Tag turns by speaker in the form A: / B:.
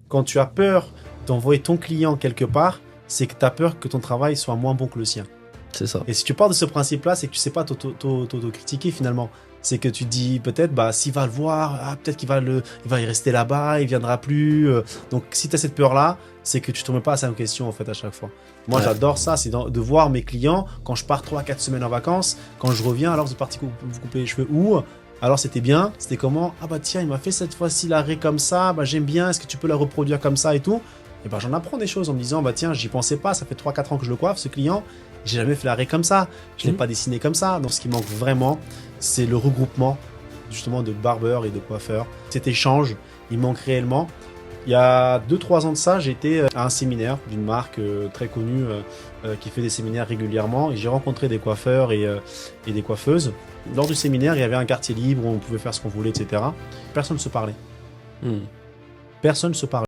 A: Quand tu as peur d'envoyer ton client quelque part, c'est que tu as peur que ton travail soit moins bon que le sien.
B: C'est ça.
A: Et si tu pars de ce principe-là, c'est que tu sais pas t'auto-critiquer finalement. C'est que tu te dis peut-être, bah, s'il va le voir, ah, peut-être il va y rester là-bas, il viendra plus. Donc si tu as cette peur-là, c'est que tu te remets pas assez en question en fait à chaque fois. Moi
B: Ouais.
A: j'adore ça, c'est de voir mes clients quand je pars 3-4 semaines en vacances, quand je reviens, alors vous êtes parti vous couper les cheveux où? Alors c'était bien, c'était comment? Ah bah tiens, il m'a fait cette fois-ci l'arrêt comme ça, bah j'aime bien, est-ce que tu peux la reproduire comme ça et tout? Et bah j'en apprends des choses en me disant, bah tiens, j'y pensais pas, ça fait 3-4 ans que je le coiffe, ce client, j'ai jamais fait l'arrêt comme ça, je l'ai pas dessiné comme ça. Donc ce qui manque vraiment, c'est le regroupement justement de barbeurs et de coiffeurs. Cet échange, il manque réellement. Il y a 2-3 ans de ça, j'étais à un séminaire d'une marque très connue qui fait des séminaires régulièrement et j'ai rencontré des coiffeurs et des coiffeuses. Lors du séminaire, il y avait un quartier libre où on pouvait faire ce qu'on voulait, etc. Personne ne se parlait.
B: Hmm.
A: Personne ne se parlait.